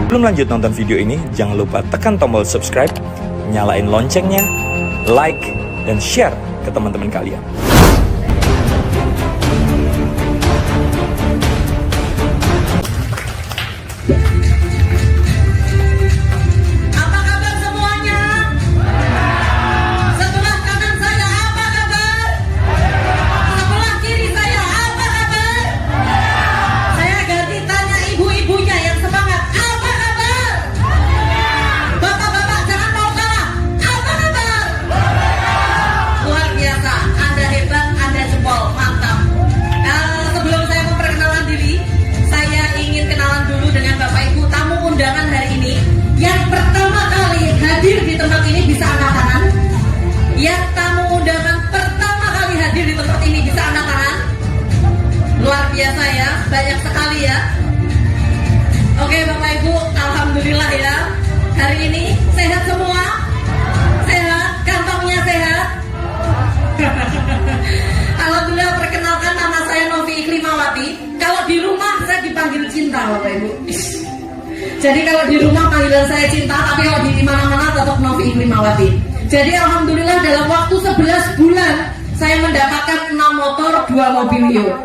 Sebelum lanjut nonton video ini, jangan lupa tekan tombol subscribe, nyalain loncengnya, like, dan share ke teman-teman kalian. Biasa ya, banyak sekali ya. Oke Bapak Ibu, alhamdulillah ya. Hari ini sehat semua? Sehat? Kantongnya sehat? Alhamdulillah, perkenalkan nama saya Novi Iklimawati. Kalau di rumah saya dipanggil Cinta Bapak Ibu. Jadi kalau di rumah panggilan saya Cinta, tapi kalau di mana-mana tetap Novi Iklimawati. Jadi alhamdulillah dalam waktu 11 bulan saya mendapatkan 6 motor, 2 mobil Mio.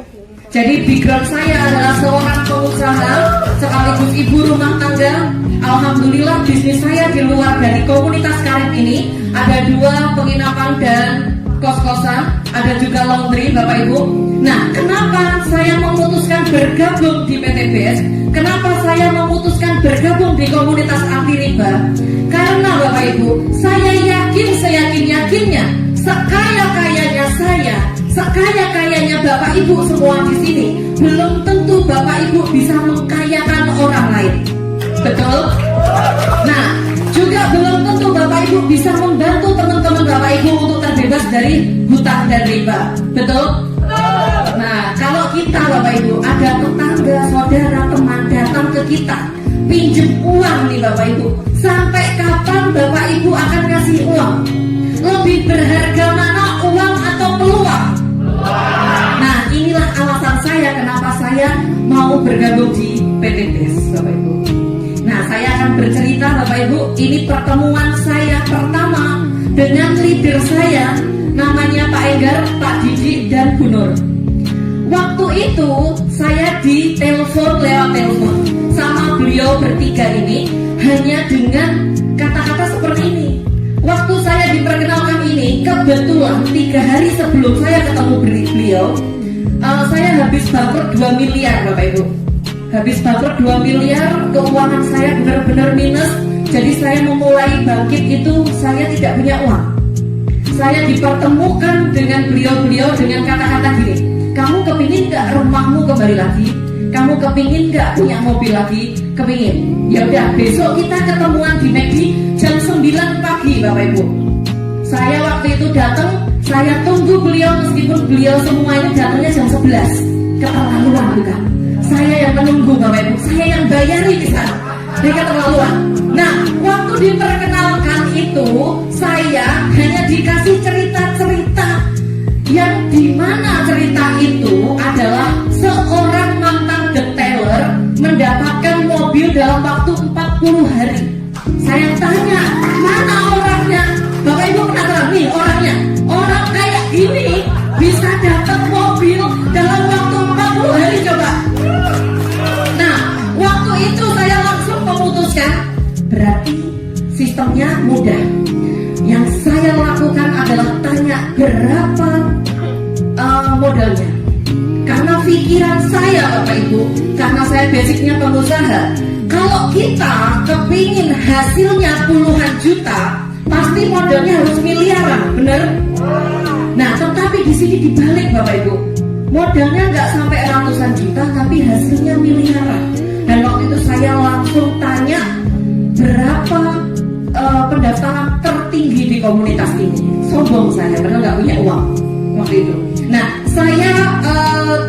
Jadi background saya adalah seorang pengusaha sekaligus ibu rumah tangga. Alhamdulillah bisnis saya di luar dari komunitas karet ini ada 2 penginapan dan kos-kosan, ada juga laundry Bapak Ibu. Nah, kenapa saya memutuskan bergabung di PTBS? Kenapa saya memutuskan bergabung di komunitas anti riba? Karena Bapak Ibu, saya yakin seyakin-yakinnya, sekaya-kayanya saya, sekaya-kayanya Bapak Ibu semua di sini, belum tentu Bapak Ibu bisa mengkayakan orang lain. Betul? Nah, juga belum tentu Bapak Ibu bisa membantu teman-teman Bapak Ibu untuk terbebas dari hutang dan riba. Betul? Nah, kalau kita Bapak Ibu ada tetangga, saudara, teman datang ke kita pinjem uang nih Bapak Ibu, sampai kapan Bapak Ibu akan kasih uang? Lebih berharga mana uang atau peluang? Nah, inilah alasan saya kenapa saya mau bergabung di PTBS Bapak Ibu. Nah, saya akan bercerita Bapak Ibu, ini pertemuan saya pertama dengan leader saya, namanya Pak Enggar, Pak Didi, dan Bu Nur. Waktu itu saya ditelepon lewat telepon sama beliau bertiga ini hanya dengan kata-kata seperti ini. Waktu saya diperkenalkan ini, kebetulan 3 hari sebelum saya ketemu beliau, saya habis bangkrut 2 miliar Bapak Ibu. Habis bangkrut 2 miliar, keuangan saya benar-benar minus. Jadi saya memulai bangkit itu saya tidak punya uang. Saya dipertemukan dengan beliau-beliau dengan kata-kata gini, kamu kepingin gak rumahmu kembali lagi? Kamu kepingin gak punya mobil lagi? Kepingin? Ya udah, besok kita ketemuan di McD jam 9 pagi Bapak Ibu. Saya waktu itu datang, saya tunggu beliau meskipun beliau semua ini datangnya jam 11. Keterlaluan bukan? Saya yang menunggu Bapak Ibu, saya yang bayari di sana. Dia keterlaluan. Nah, waktu diperkenalkan itu saya hanya dikasih cerita-cerita yang dimana cerita itu adalah seorang mantan detailer mendapatkan mobil dalam waktu 40 hari. Saya tanya, mana orangnya? Bapak Ibu penasaran nih orangnya? Orang kayak gini bisa dapat mobil dalam waktu 40 hari coba. Nah, waktu itu saya langsung memutuskan, berarti sistemnya mudah. Yang saya lakukan adalah tanya berapa modalnya. Karena pikiran saya Bapak Ibu, karena saya basicnya pengusaha, kalau kita kepingin hasilnya puluhan juta, pasti modalnya harus miliaran, bener? Nah, tetapi di sini dibalik Bapak Ibu, modalnya nggak sampai ratusan juta, tapi hasilnya miliaran. Dan waktu itu saya langsung tanya berapa pendaftaran tertinggi di komunitas ini. Sombong saya, padahal nggak punya uang waktu itu. Nah, saya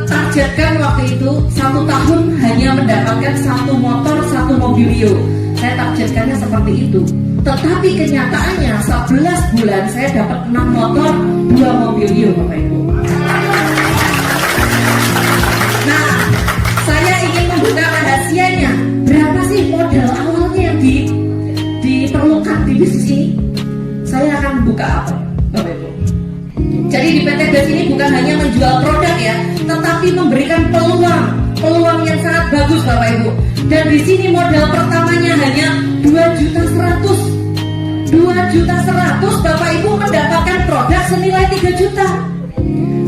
targetkan waktu itu 1 tahun hanya mendapatkan 1 motor, 1 mobil Mio. Saya targetkannya seperti itu. Tetapi kenyataannya 11 bulan saya dapat 6 motor, 2 mobil Mio Bapak Ibu. Nah, saya ingin membuka rahasianya. Berapa sih modal awal buka apa, Bapak Ibu? Jadi di PT BES ini bukan hanya menjual produk ya, tetapi memberikan peluang yang sangat bagus Bapak Ibu. Dan di sini modal pertamanya hanya 2.100.000. 2.100.000 Bapak Ibu mendapatkan produk senilai 3 juta.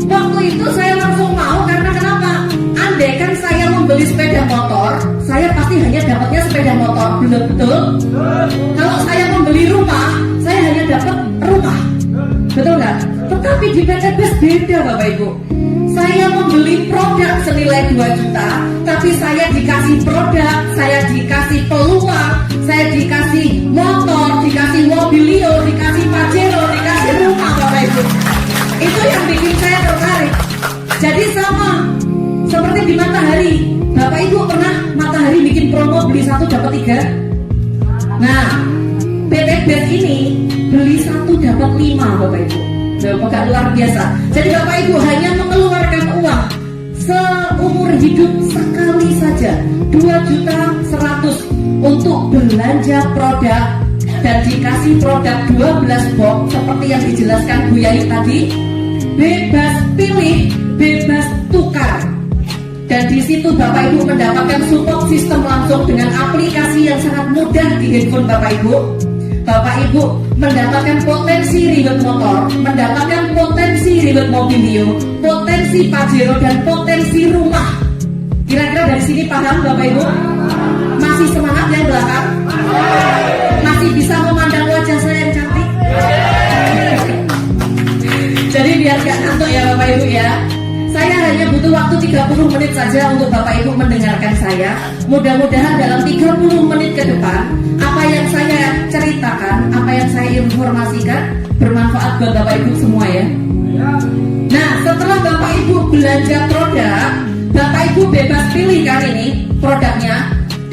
Waktu itu saya langsung mau karena kenapa? Andaikan saya membeli sepeda motor, saya pasti hanya dapatnya sepeda motor, betul? Kalau saya membeli rumah, saya hanya dapat rumah, betul nggak? Tetapi di PT BES beda Bapak Ibu. Saya membeli produk senilai 2 juta, tapi saya dikasih produk, saya dikasih peluang, saya dikasih motor, dikasih mobilio, dikasih pajero, dikasih rumah Bapak Ibu. Itu yang bikin saya tertarik. Jadi sama seperti di Matahari. Bapak Ibu pernah Matahari bikin promo beli 1 dapat 3? Nah, PT BES ini beli 1 dapat 5 Bapak Ibu. Bukan luar biasa. Jadi Bapak Ibu hanya mengeluarkan uang seumur hidup sekali saja 2.100.000 untuk belanja produk dan dikasih produk 12 box seperti yang dijelaskan Bu Yai tadi. Bebas pilih, bebas tukar. Dan di situ Bapak Ibu mendapatkan support sistem langsung dengan aplikasi yang sangat mudah di handphone Bapak Ibu. Bapak Ibu mendapatkan potensi ribet motor, mendapatkan potensi ribet mobilio, potensi pajero dan potensi rumah. Kira-kira dari sini paham Bapak Ibu? Masih semangat yang belakang? Masih bisa memandang wajah saya yang cantik? Jadi biar gak ngantuk ya Bapak Ibu ya. Saya hanya butuh waktu 30 menit saja untuk Bapak Ibu mendengarkan saya. Mudah-mudahan dalam 30 menit ke depan, apa yang saya ceritakan, apa yang saya informasikan bermanfaat buat Bapak Ibu semua ya. Nah, setelah Bapak Ibu belanja produk, Bapak Ibu bebas pilih kan ini produknya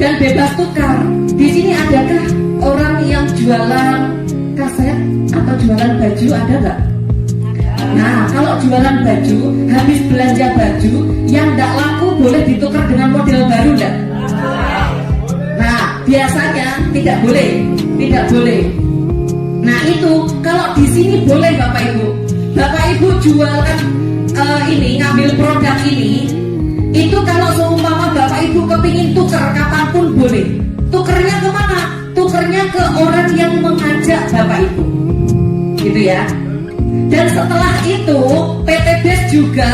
dan bebas tukar. Di sini adakah orang yang jualan kaset atau jualan baju, ada nggak? Nah, kalau jualan baju, habis belanja baju yang tidak laku boleh ditukar dengan model baru enggak? Nah, biasanya tidak boleh. Nah, itu kalau di sini boleh Bapak Ibu. Bapak Ibu jualan ini, ngambil produk ini, itu kalau seumpama Bapak Ibu kepingin tukar kapanpun boleh. Tukernya kemana? Tukernya ke orang yang mengajak Bapak Ibu, gitu ya. Dan setelah itu PT BES juga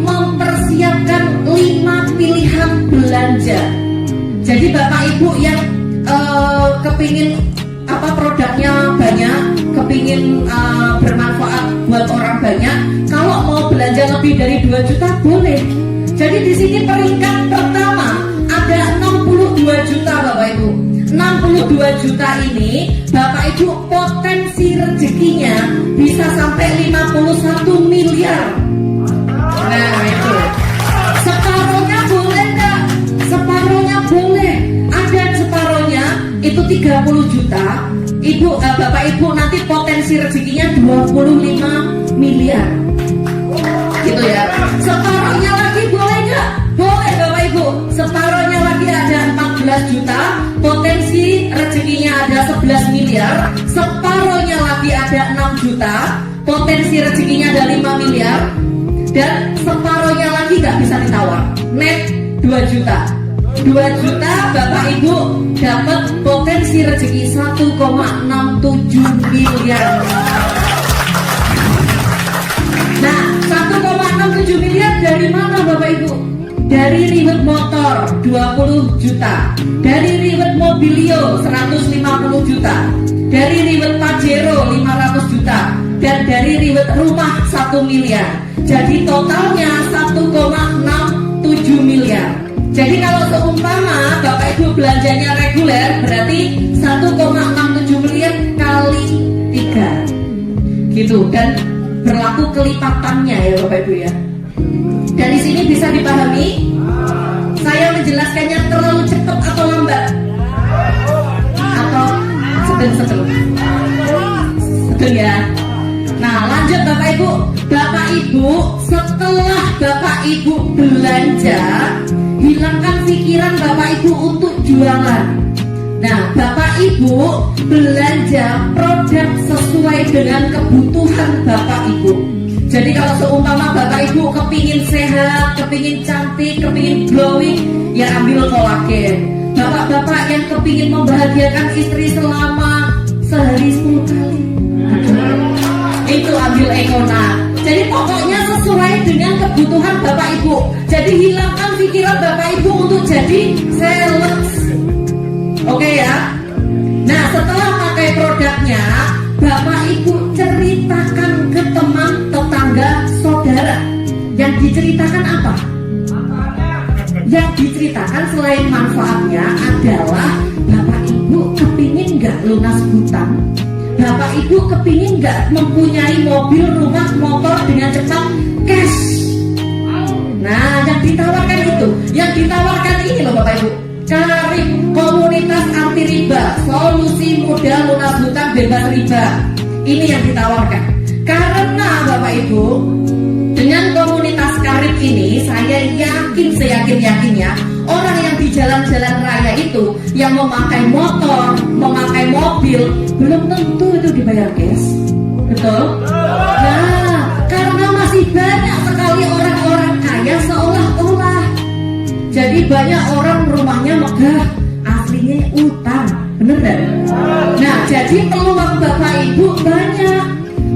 mempersiapkan 5 pilihan belanja. Jadi Bapak Ibu yang kepingin produknya banyak, kepingin bermanfaat buat orang banyak, kalau mau belanja lebih dari 2 juta boleh. Jadi di sini peringkat pertama ada 62 juta Bapak Ibu. 62 juta ini Bapak Ibu potensi rezekinya bisa sampai 51 miliar. Nah itu separuhnya boleh enggak? Separuhnya boleh. Ada separuhnya itu 30 juta. Bapak Ibu nanti potensi rezekinya 25 miliar. Gitu ya. Separuhnya lagi boleh enggak? Boleh Bapak Ibu. Separuhnya lagi ada 14 juta, potensi rezekinya ada 11 miliar. Separuhnya lagi ada 6 juta, potensi rezekinya ada 5 miliar. Dan separuhnya lagi gak bisa ditawar, net 2 juta. 2 juta Bapak Ibu dapat potensi rezeki 1,67 miliar. Nah, 1,67 miliar dari mana Bapak Ibu? Dari ribet motor 20 juta, dari ribet mobilio 150 juta, dari ribet pajero 500 juta, dan dari ribet rumah 1 miliar. Jadi totalnya 1,67 miliar. Jadi kalau seumpama Bapak Ibu belanjanya reguler, berarti 1,67 miliar kali 3 gitu. Dan berlaku kelipatannya ya Bapak Ibu ya. Dari sini bisa dipahami? Saya menjelaskannya terlalu cepat atau lambat? Atau sedang-sedang? Sedang ya? Nah lanjut Bapak Ibu. Bapak Ibu setelah Bapak Ibu belanja, hilangkan pikiran Bapak Ibu untuk jualan. Nah, Bapak Ibu belanja produk sesuai dengan kebutuhan Bapak Ibu. Jadi kalau seumpama Bapak Ibu kepingin sehat, kepingin cantik, kepingin glowing, ya ambil kolagen. Bapak-bapak yang kepingin membahagiakan istri selama sehari 10 kali, itu ambil Ekona. Jadi pokoknya sesuai dengan kebutuhan Bapak Ibu. Jadi hilangkan pikiran Bapak Ibu untuk jadi sales. Oke ya. Nah, setelah pakai produknya, Bapak Ibu ceritakan ke teman, tetangga, saudara. Yang diceritakan apa? Yang diceritakan selain manfaatnya adalah Bapak Ibu kepingin nggak lunas hutang? Bapak Ibu kepingin nggak mempunyai mobil, rumah, motor dengan cepat cash? Nah, yang ditawarkan itu, yang ditawarkan ini loh Bapak Ibu. Karib komunitas anti riba, solusi mudah lunas hutang bebas riba. Ini yang ditawarkan. Karena Bapak Ibu, dengan komunitas Karib ini, saya yakin seyakin-yakinnya orang yang di jalan-jalan raya itu yang memakai motor, memakai mobil, belum tentu itu dibayar cash. Betul? Nah, karena masih banyak sekali orang-orang kaya seolah-olah. Jadi banyak orang rumahnya megah, aslinya utang. Bener gak? Nah, jadi peluang Bapak Ibu banyak.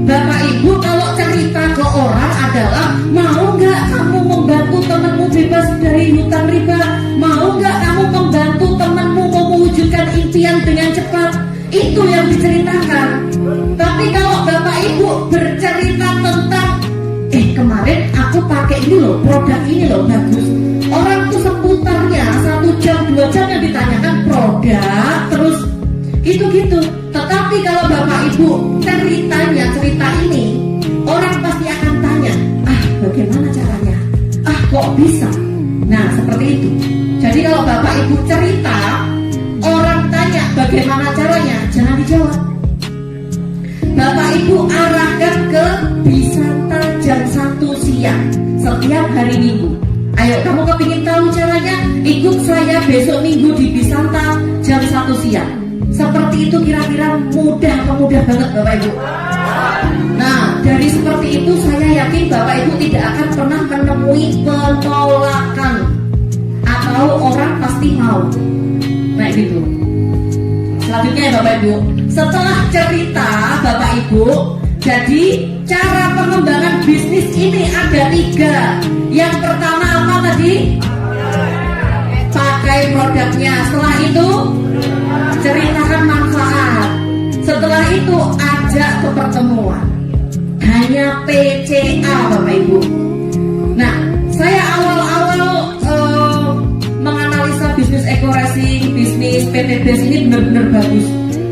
Bapak Ibu kalau cerita ke orang adalah, mau nggak kamu membantu temanmu bebas dari hutang riba? Mau nggak kamu membantu temanmu mewujudkan impian dengan cepat? Itu yang diceritakan. Tapi kalau Bapak Ibu bercerita tentang, kemarin aku pakai ini loh, produk ini loh bagus. Orang tuh seputarnya 1 jam 2 jam yang ditanyakan produk terus gitu-gitu. Tetapi kalau Bapak Ibu ceritanya cerita ini, orang pasti akan tanya, bagaimana caranya? Kok bisa? Nah, seperti itu. Jadi kalau Bapak Ibu cerita, orang tanya bagaimana caranya, jangan dijawab. Bapak Ibu arahkan ke Bisanta jam 1 siang setiap hari Minggu. Ayo, kamu kepingin tahu caranya? Ikut saya besok Minggu di Bisanta jam 1 siang. Seperti itu kira-kira mudah banget Bapak Ibu. Nah, dari seperti itu saya yakin Bapak Ibu tidak akan pernah menemui penolakan atau orang pasti mau. Nah, gitu. Selanjutnya ya Bapak Ibu, setelah cerita Bapak Ibu, jadi cara pengembangan bisnis ini ada 3. Yang pertama apa tadi? Pakai produknya. Setelah itu ceritakan manfaat. Setelah itu ajak ke pertemuan. Hanya PCA Bapak Ibu. Nah, saya awal-awal menganalisa bisnis eco-racing, bisnis PT-BES ini benar-benar bagus.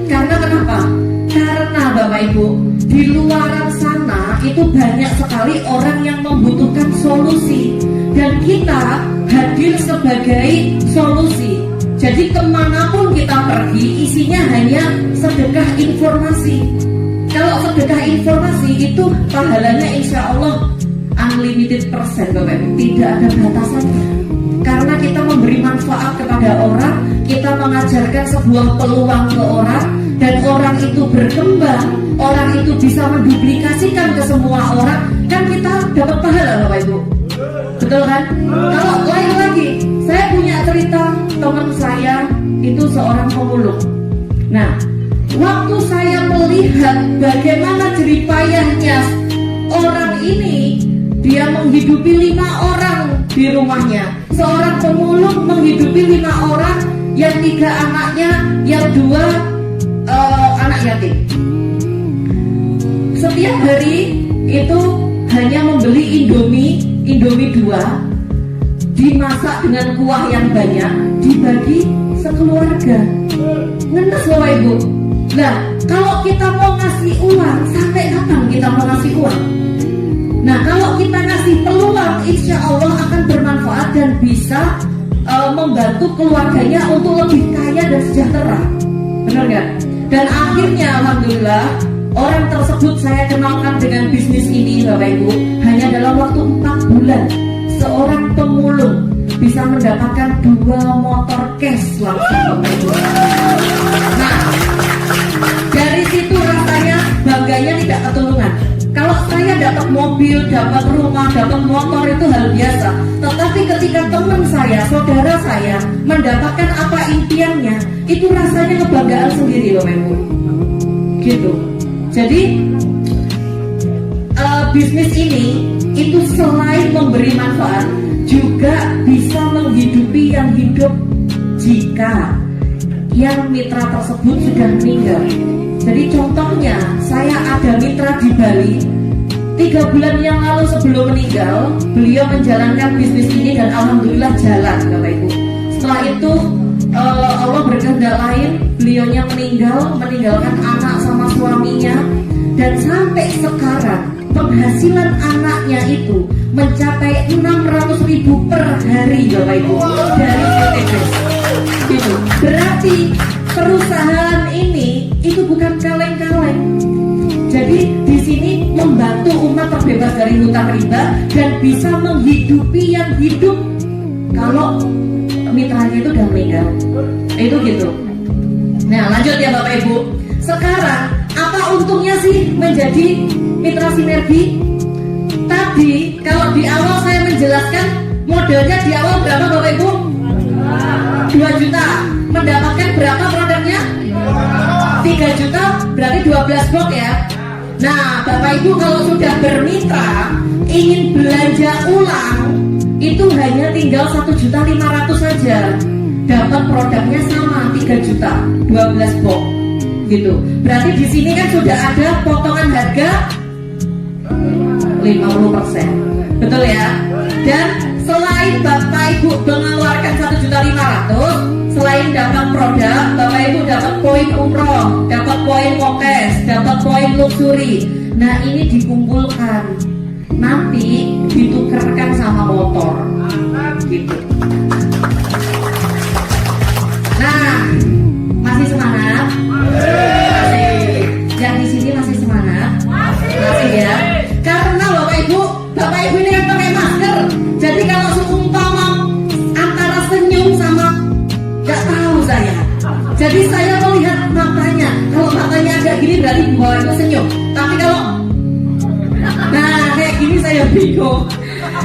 Karena kenapa? Karena Bapak Ibu, di luar sana itu banyak sekali orang yang membutuhkan solusi, dan kita hadir sebagai solusi. Jadi kemanapun kita pergi, isinya hanya sedekah informasi. Kalau sedekah informasi itu pahalanya insya Allah unlimited persen Bapak Ibu, tidak ada batasannya. Karena kita memberi manfaat kepada orang, kita mengajarkan sebuah peluang ke orang, dan orang itu berkembang, orang itu bisa menduplikasikan ke semua orang, kan kita dapat pahala Bapak Ibu. Betul kan? Kalau lain lagi, saya punya cerita teman saya itu seorang pemulung. Nah, waktu saya melihat bagaimana jeripayahnya orang ini, dia menghidupi 5 orang di rumahnya. Seorang pemulung menghidupi 5 orang, yang 3 anaknya, yang 2 anak yatim. Setiap hari itu hanya membeli Indomie 2, dimasak dengan kuah yang banyak, dibagi sekeluarga. Ngenes Bapak Ibu. Nah, kalau kita mau ngasih uang, sampai kapan kita mau ngasih uang? Nah, kalau kita ngasih peluang, insya Allah akan bermanfaat dan bisa membantu keluarganya untuk lebih kaya dan sejahtera. Benar nggak? Dan akhirnya alhamdulillah orang tersebut saya kenalkan dengan bisnis ini Bapak Ibu. Hanya dalam waktu 4 bulan seorang pemulung bisa mendapatkan 2 motor cash langsung Bapak Ibu. dapat mobil, dapat rumah, dapat motor itu hal biasa. Tetapi ketika teman saya, saudara saya mendapatkan apa impiannya, itu rasanya kebanggaan sendiri loh Ibu. Gitu. Jadi bisnis ini itu selain memberi manfaat juga bisa menghidupi yang hidup jika yang mitra tersebut sudah meninggal. Jadi contohnya saya ada mitra di Bali 3 bulan yang lalu sebelum meninggal, beliau menjalankan bisnis ini dan alhamdulillah jalan Bapak Ibu. Setelah itu Allah berkehendak lain, beliaunya meninggalkan anak sama suaminya, dan sampai sekarang penghasilan anaknya itu mencapai 600.000 per hari Bapak Ibu dari PTBS. Gitu. Berarti perusahaan ini itu bukan kaleng-kaleng. Jadi di sini membantu umat terbebas dari hutang riba dan bisa menghidupi yang hidup kalau mitranya itu udah meninggal. Itu gitu. Nah lanjut ya Bapak Ibu. Sekarang apa untungnya sih menjadi mitra sinergi? Tadi kalau di awal saya menjelaskan modalnya di awal berapa Bapak Ibu? 2 juta. Mendapatkan berapa produknya? 3 juta, berarti 12 box ya. Nah Bapak Ibu kalau sudah bermitra ingin belanja ulang, itu hanya tinggal 1.500.000 saja. Dapat produknya sama 3 juta, 12 box gitu. Berarti di sini kan sudah ada potongan harga 50%. Betul ya? Dan selain Bapak Ibu mengeluarkan 1.500.000, selain dapat produk, Bapak Ibu dapat poin umroh, dapat poin mokes, dapat poin luxury. Nah ini dikumpulkan, nanti ditukarkan sama motor gitu. Nah masih semangat? Masih. Yang di sini masih semangat? Masih ya. Karena Bapak Ibu ini kan pakai masker. Jadi kalau seumpama antara senyum sama nggak tahu saya. Jadi saya melihat matanya. Kalau matanya agak gini berarti bahwa itu senyum. Tapi kalau kayak gini saya bingung.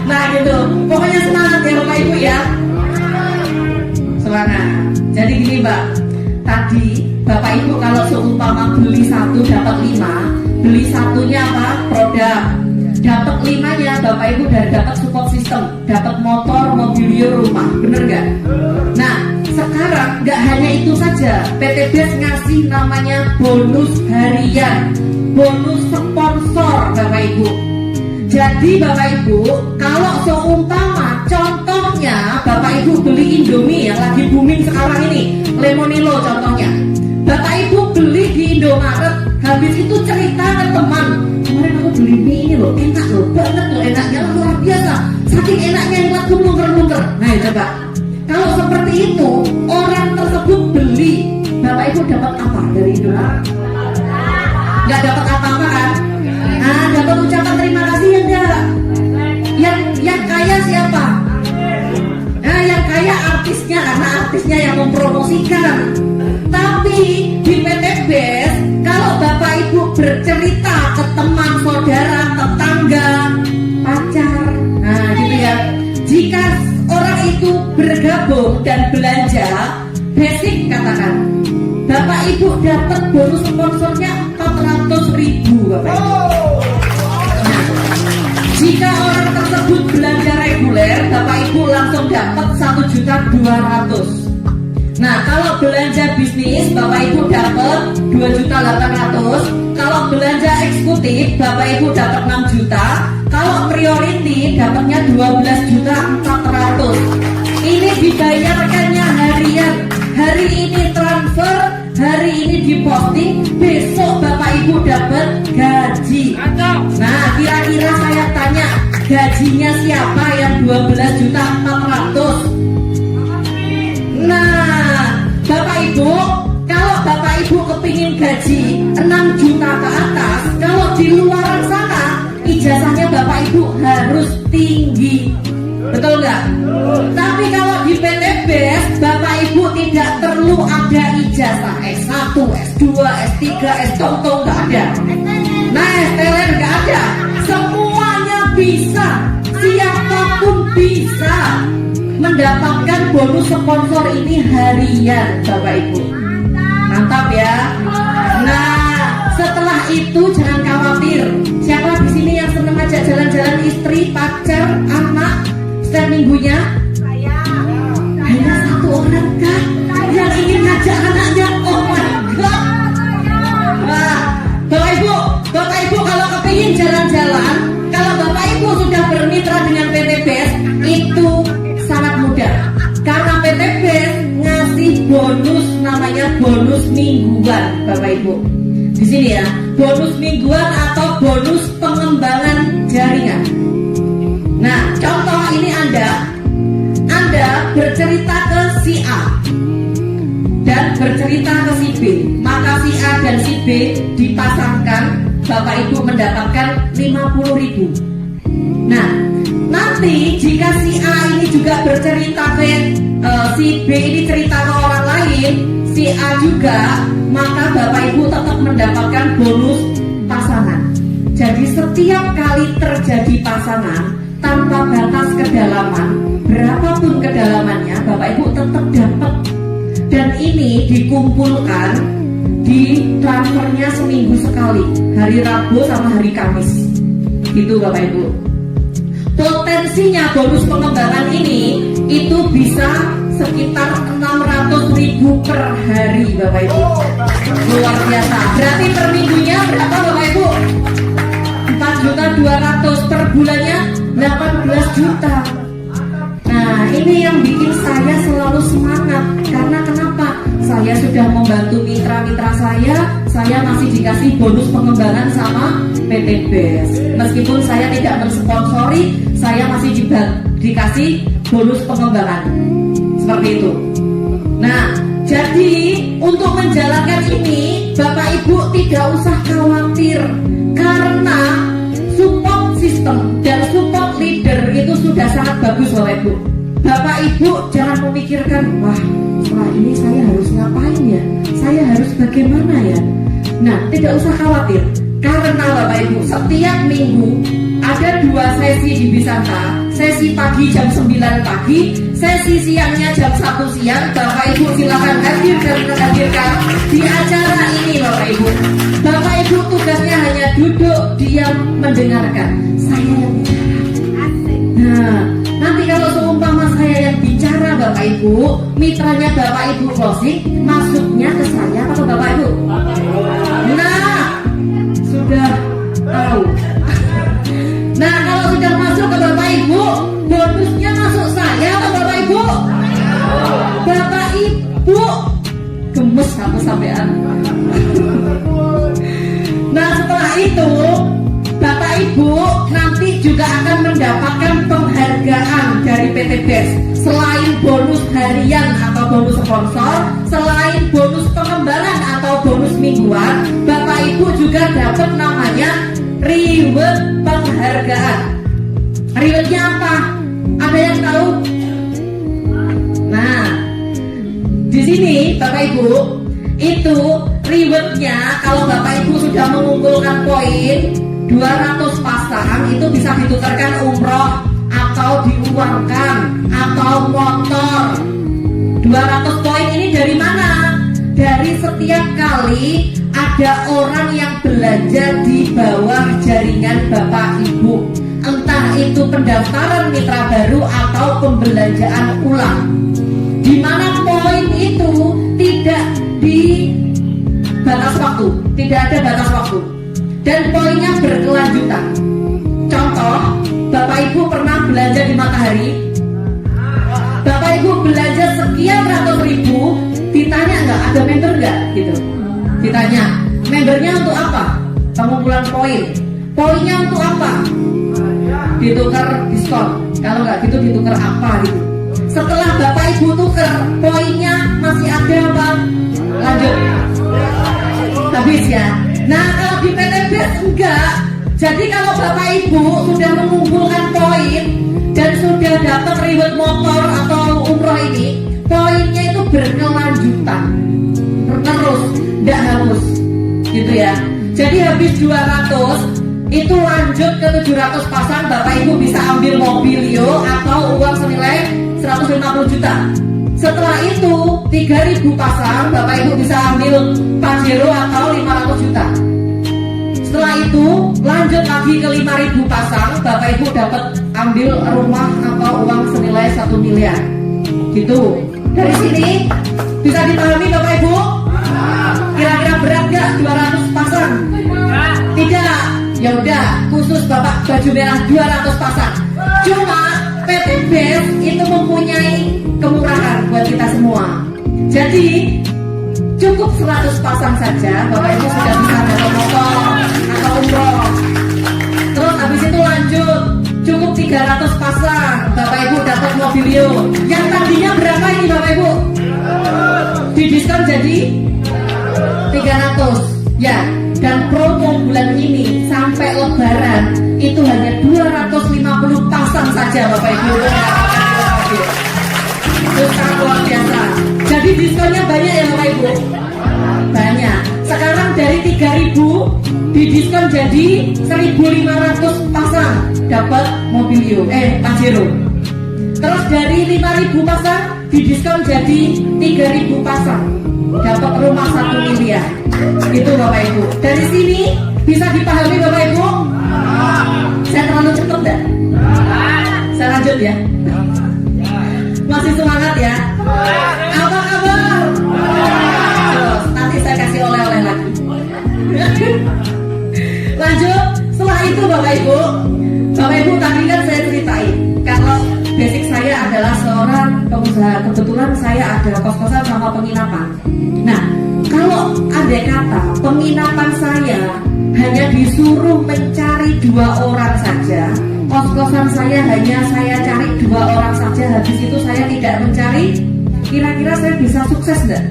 Nah gitu. Pokoknya semangat ya Bapak Ibu ya. Semangat. Jadi gini Mbak. Tadi Bapak Ibu kalau seumpama beli 1 dapat 5, beli satunya apa? Produk. Dapat 5-nya Bapak Ibu dari dapat support system, dapat motor, mobiliar, rumah, bener nggak? Nah sekarang nggak hanya itu saja, PTBS ngasih namanya bonus harian, bonus sponsor Bapak Ibu. Jadi Bapak Ibu kalau seumpama contohnya Bapak Ibu beli Indomie yang lagi booming sekarang ini, Lemonilo contohnya, Bapak Ibu beli di Indomaret, habis itu cerita ke teman, kemarin aku beli mie ini loh, enak loh, banget loh, enaknya luar biasa, saking enaknya yang buat lumper-lumper. Nah coba, kalau seperti itu orang tersebut beli, Bapak Ibu dapat apa dari Indomaret? Nggak dapat apa-apa kan? Nah dapat ucapan terima kasih ya enggak? Yang kaya siapa? Nah yang kaya artisnya, karena artisnya yang mempromosikan. Tapi di PTBS kalau Bapak Ibu bercerita ke teman, saudara, tetangga, pacar, nah gitu ya. Jika orang itu bergabung dan belanja, basic katakan, Bapak Ibu dapat bonus sponsornya 400.000 Bapak Ibu. Nah, jika orang tersebut belanja reguler, Bapak Ibu langsung dapat 1.200.000. Nah kalau belanja bisnis Bapak Ibu dapat 2.800.000. Kalau belanja eksekutif Bapak Ibu dapat 6 juta. Kalau priority dapatnya 12.400.000. Ini dibayarkannya harian. Hari ini transfer, hari ini diposting, besok Bapak Ibu dapat gaji. Nah kira-kira saya tanya, gajinya siapa yang 12.400.000? Nah, Bapak Ibu, kalau Bapak Ibu kepingin gaji 6 juta ke atas, kalau di luar sana ijazahnya Bapak Ibu harus tinggi, betul nggak? Tapi kalau di PTBS Bapak Ibu tidak perlu ada ijazah S1, S2, S3, S-Tongtong nggak ada. Nah, STLN nggak ada. semuanya bisa, siapapun bisa mendapatkan bonus sponsor ini harian, Bapak Ibu. Mantap ya. Nah, setelah itu jangan khawatir. Siapa di sini yang senang ajak jalan-jalan istri, pacar, anak setiap minggunya? Hanya satu orang kan yang ingin ngajak anaknya. Oh my god. Nah, Bapak Ibu kalau kepingin jalan-jalan, kalau Bapak Ibu sudah bermitra dengan PT BES, itu sangat mudah. Karena PT BES ngasih bonus namanya bonus mingguan, Bapak Ibu. Di sini ya, bonus mingguan atau bonus pengembangan jaringan. Nah, contoh ini Anda bercerita ke si A dan bercerita ke si B, maka si A dan si B dipasangkan, Bapak Ibu mendapatkan 50.000. Nah, nanti jika si A ini juga bercerita ke si B ini cerita ke orang lain, si A juga, maka Bapak Ibu tetap mendapatkan bonus pasangan. Jadi setiap kali terjadi pasangan tanpa batas kedalaman, berapapun kedalamannya, Bapak Ibu tetap dapat. Dan ini dikumpulkan, di transfernya seminggu sekali, hari Rabu sama hari Kamis. Itu Bapak Ibu. Potensinya bonus pengembangan ini itu bisa sekitar 600.000 per hari, Bapak Ibu. Luar biasa. Berarti per minggunya berapa, Bapak Ibu? 4.200.000, per bulannya 18 juta. Nah, ini yang bikin saya selalu semangat. Karena kenapa? Saya sudah membantu mitra-mitra saya masih dikasih bonus pengembangan sama PT BES. Meskipun saya tidak mensponsori, saya masih dikasih bonus pengembangan. Seperti itu. Nah, jadi untuk menjalankan ini, Bapak Ibu tidak usah khawatir. Karena support system dan support leader itu sudah sangat bagus, Bapak Ibu. Bapak Ibu jangan memikirkan, wah setelah ini saya harus ngapain ya, saya harus bagaimana ya. Nah, tidak usah khawatir. Karena Bapak Ibu setiap minggu ada 2 sesi di Bisanta. Sesi pagi jam 9 pagi, sesi siangnya jam 1 siang. Bapak Ibu silakan hadir dan menghadirkan di acara ini, Bapak Ibu. Bapak Ibu tugasnya hanya duduk diam mendengarkan saya yang bicara. Nah, nanti kalau seumpama saya yang bicara, Bapak Ibu, mitranya Bapak Ibu closing, masuknya ke saya atau Bapak Ibu? Nah, sudah tahu. Nah, kalau sudah masuk ke Bapak Ibu, bonusnya masuk saya atau Bapak Ibu? Bapak Ibu gemes aku sampean. Nah, setelah itu Bapak Ibu nanti juga akan mendapatkan penghargaan dari PT BES. Selain bonus harian atau bonus sponsor, selain bonus pengembangan atau bonus mingguan, Bapak Ibu juga dapat namanya reward penghargaan. Rewardnya apa? Ada yang tahu? Nah, di sini Bapak Ibu itu rewardnya kalau Bapak Ibu sudah mengumpulkan poin 200 pasang, itu bisa ditukarkan umroh atau diuangkan atau motor. 200 poin ini dari mana? Dari setiap kali ada orang yang belanja di bawah jaringan Bapak Ibu, entah itu pendaftaran mitra baru atau pembelanjaan ulang, di mana poin itu tidak di batas waktu, tidak ada batas waktu, dan poinnya berkelanjutan. Contoh, Bapak Ibu pernah belanja di Matahari, Bapak Ibu belanja sekian ratus ribu, ditanya nggak ada member nggak gitu, ditanya membernya untuk apa, pengumpulan poin, poinnya untuk apa, ditukar diskon, kalau nggak gitu ditukar apa gitu. Setelah Bapak Ibu tukar, poinnya masih ada apa? Lanjut, habis ya. Nah, kalau di PT BES enggak. Jadi kalau Bapak Ibu sudah mengumpulkan poin dan sudah dapat reward motor atau umroh ini, poinnya itu berkelanjutan terus, tidak hangus gitu ya. Jadi habis 200 itu lanjut ke 700 pasang, Bapak Ibu bisa ambil mobilio atau uang senilai 150 juta. Setelah itu 3.000 pasang, Bapak Ibu bisa ambil Pajero atau 500 juta. Setelah itu lanjut lagi ke 5.000 pasang, Bapak Ibu dapat ambil rumah atau uang senilai 1 miliar. Gitu. Dari sini bisa dipahami Bapak Ibu? Kira-kira berat gak 200 pasang? Tidak. Ya udah, khusus Bapak baju merah 200 pasang. Cuma PT BES itu mempunyai kemurahan buat kita semua. Jadi cukup 100 pasang saja, Bapak Ibu sudah bisa dapat motor atau umroh. Terus habis itu lanjut, cukup 300 pasang, Bapak Ibu dapat mobilio. Yang tadinya berapa ini Bapak Ibu? Didiskon jadi 300. Ya, dan promo bulan ini sampai Lebaran itu hanya 250 pasang saja Bapak Ibu. Itu sangat luar biasa. Jadi diskonnya banyak ya Bapak Ibu? Banyak. Sekarang dari 3.000 didiskon jadi 1.500 pasang dapat mobilio, Pajero. Terus dari 5.000 pasang didiskon jadi 3.000 pasang dapat rumah 1 miliar. Itu Bapak Ibu. Dari sini bisa dipahami Bapak Ibu? Saya terlalu cepat enggak? Saya lanjut ya. Masih semangat ya? Apa kabar? Terus, nanti saya kasih oleh-oleh lagi. Lanjut. Setelah itu Bapak Ibu tadi kan saya ceritain kalau basic saya adalah seorang pengusaha. Kebetulan saya ada kos-kosan sama penginapan. Nah, kalau andai kata penginapan saya hanya disuruh mencari 2 orang saja, kos-kosan saya hanya saya cari 2 orang saja, habis itu saya tidak mencari, kira-kira saya bisa sukses enggak?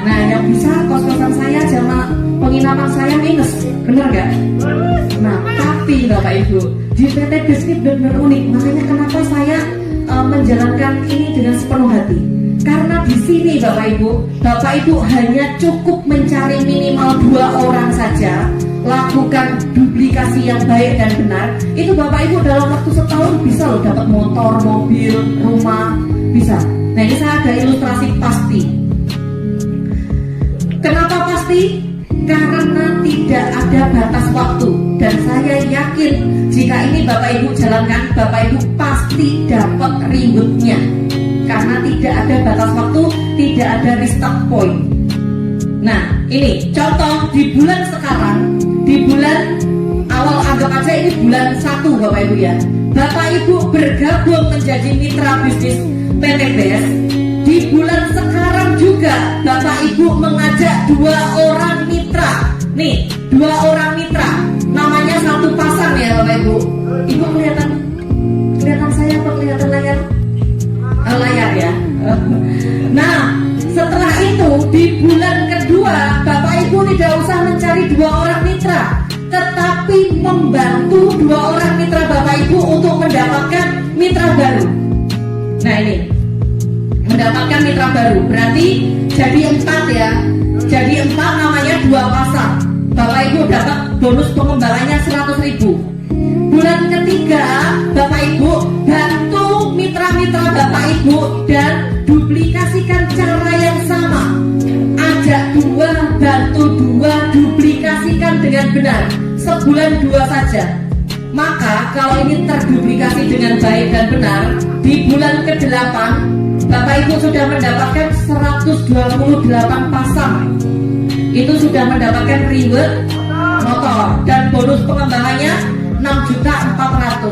Nah, yang bisa kos-kosan saya sama penginapan saya minus, bener nggak? Nah, tapi Bapak Ibu, di PT BES ini benar-benar unik. Makanya kenapa saya menjalankan ini dengan sepenuh hati. Karena di sini Bapak Ibu hanya cukup mencari minimal 2 orang saja, lakukan duplikasi yang baik dan benar. Itu Bapak Ibu dalam waktu setahun bisa loh dapat motor, mobil, rumah, bisa. Nah, ini saya ada ilustrasi pasti. Kenapa pasti? Karena tidak ada batas waktu. Dan saya yakin jika ini Bapak Ibu jalankan, Bapak Ibu pasti dapat rewardnya. Karena tidak ada batas waktu, tidak ada restart point. Nah, ini contoh di bulan sekarang, di bulan awal, anggap aja ini bulan 1 Bapak Ibu ya. Bapak Ibu bergabung menjadi mitra bisnis PT BES. Di bulan sekarang juga Bapak Ibu mengajak 2 orang mitra. Nih, 2 orang mitra. Namanya 1 pasang ya Bapak Ibu. Ibu kelihatan saya apa kelihatan layar? Layar ya. Nah, setelah itu di bulan kedua Bapak Ibu tidak usah mencari 2 orang mitra, tetapi membantu 2 orang mitra Bapak Ibu untuk mendapatkan mitra baru. Nah, ini mendapatkan mitra baru berarti jadi 4 ya. Jadi 4 namanya 2 pasang. Bapak Ibu dapat bonus pengembangannya 100.000. Bulan ketiga Bapak Ibu bantu mitra-mitra Bapak Ibu dan duplikasikan cara yang sama. Ajak 2, bantu 2, duplikasikan dengan benar. Sebulan 2 saja. Maka kalau ini terduplikasi dengan baik dan benar, di bulan ke-8 Bapak Ibu sudah mendapatkan 128 pasang. Itu sudah mendapatkan reward motor dan bonus pengembangannya 6.400.000.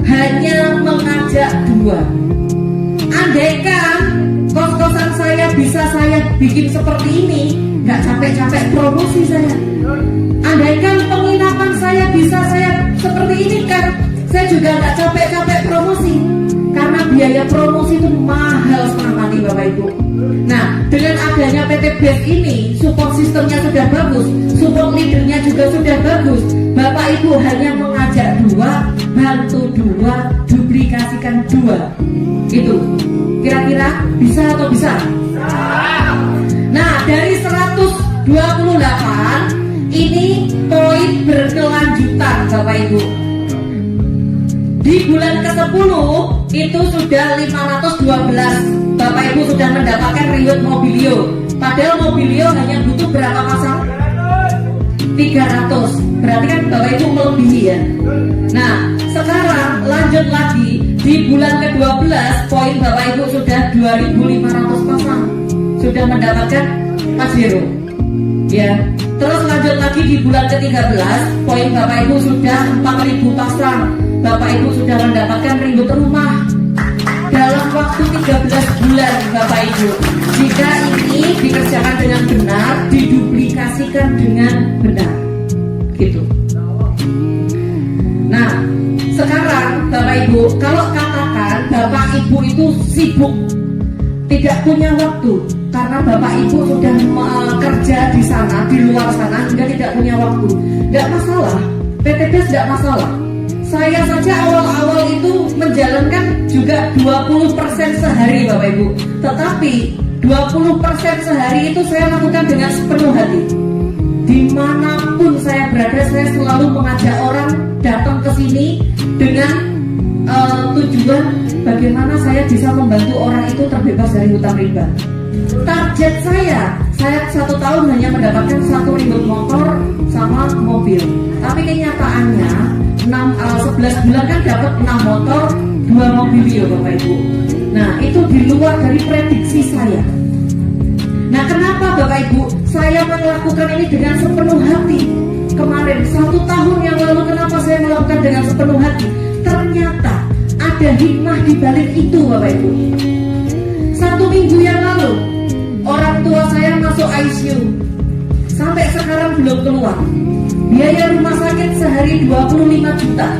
Hanya mengajak 2. Andaikan kos-kosan saya bisa saya bikin seperti ini, nggak capek-capek promosi saya. Andaikan penginapan saya bisa saya seperti ini kan, saya juga nggak capek-capek promosi. Karena biaya promosi itu mahal setengah mati Bapak Ibu. Nah, dengan adanya PT BES ini, support sistemnya sudah bagus, support leadernya juga sudah bagus. Bapak Ibu hanya mengajak 2, bantu 2, duplikasikan 2. Itu kira-kira bisa atau bisa? Nah, dari 128 ini poin berkelanjutan Bapak Ibu. Di bulan ke-10 itu sudah 512. Bapak Ibu sudah mendapatkan reward Mobilio. Padahal Mobilio hanya butuh berapa pasang? 300. Berarti kan Bapak Ibu melebihi ya. Nah, sekarang lanjut lagi di bulan ke-12 poin Bapak Ibu sudah 2.500 pasang. Sudah mendapatkan Pajero. Ya. Terus lanjut lagi di bulan ke-13 poin Bapak Ibu sudah 4.000 pasang. Bapak Ibu sudah mendapatkan ribut rumah dalam waktu 13 bulan Bapak Ibu. Jika ini dikerjakan dengan benar, diduplikasikan dengan benar, gitu. Nah, sekarang Bapak Ibu, kalau katakan Bapak Ibu itu sibuk, tidak punya waktu, karena Bapak Ibu sudah kerja di sana, di luar sana, hingga tidak punya waktu. Tidak masalah, PTBS tidak masalah. Saya saja awal-awal itu menjalankan juga 20% sehari Bapak Ibu. Tetapi 20% sehari itu saya lakukan dengan sepenuh hati. Dimanapun saya berada, saya selalu mengajak orang datang ke sini dengan tujuan bagaimana saya bisa membantu orang itu terbebas dari hutang riba. Target saya 1 tahun hanya mendapatkan 1 ribut motor sama mobil. Tapi kenyataannya 11 bulan kan dapat 6 motor, 2 mobilio Bapak Ibu. Nah, itu di luar dari prediksi saya. Nah, kenapa Bapak Ibu saya melakukan ini dengan sepenuh hati? Kemarin 1 tahun yang lalu kenapa saya melakukan dengan sepenuh hati? Ternyata ada hikmah di balik itu Bapak Ibu. 1 minggu yang lalu orang tua saya masuk ICU, sampai sekarang belum keluar. Biaya rumah sakit sehari 25 juta.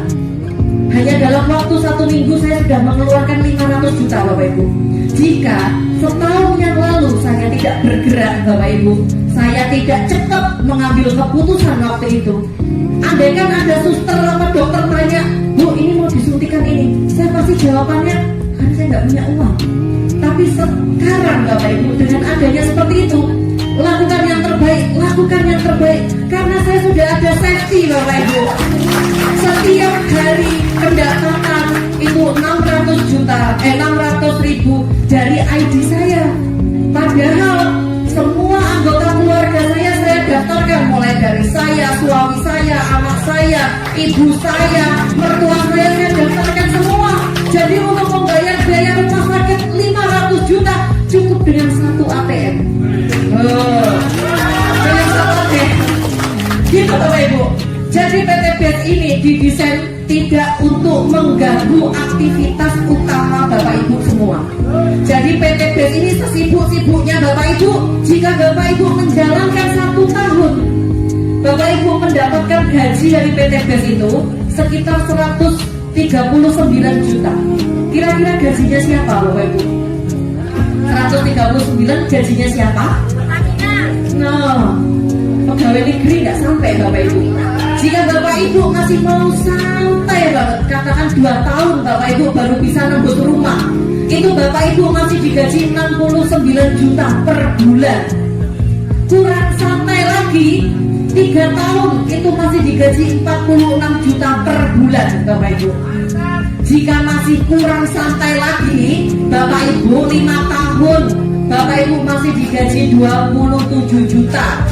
Hanya dalam waktu 1 minggu saya sudah mengeluarkan 500 juta Bapak Ibu. Jika setahun yang lalu saya tidak bergerak Bapak Ibu, saya tidak cepat mengambil keputusan waktu itu, andaikan ada suster atau dokter tanya, Bu ini mau disuntikan ini, saya pasti jawabannya, kan saya nggak punya uang. Tapi sekarang Bapak Ibu, dengan adanya seperti itu, lakukan yang terbaik, karena saya sudah ada safety Bapak Ibu. Setiap hari pendapatan itu 600 ribu dari ID saya. Padahal semua anggota keluarga saya daftarkan, mulai dari saya, suami saya, anak saya, ibu saya, mertua saya daftarkan semua. Jadi untuk membayar biaya rumah sakit 500 juta cukup dengan 1 ATM. Dengan 1 ATM. Gitu Bapak Ibu. Jadi PTBS ini didesain tidak untuk mengganggu aktivitas utama Bapak Ibu semua. Jadi PTBS ini sesibuk-sibuknya Bapak Ibu, jika Bapak Ibu menjalankan 1 tahun, Bapak Ibu mendapatkan gaji dari PTBS itu sekitar 139 juta. Kira-kira gajinya siapa Bapak Ibu? 139 gajinya siapa? Nah, pegawai negeri nggak sampai Bapak Ibu. Jika Bapak Ibu masih mau santai banget, katakan 2 tahun Bapak Ibu baru bisa nembus rumah, itu Bapak Ibu masih digaji 69 juta per bulan. Kurang santai lagi, 3 tahun itu masih digaji 46 juta per bulan Bapak Ibu. Jika masih kurang santai lagi, Bapak Ibu 5 tahun Bapak Ibu masih digaji 27 juta.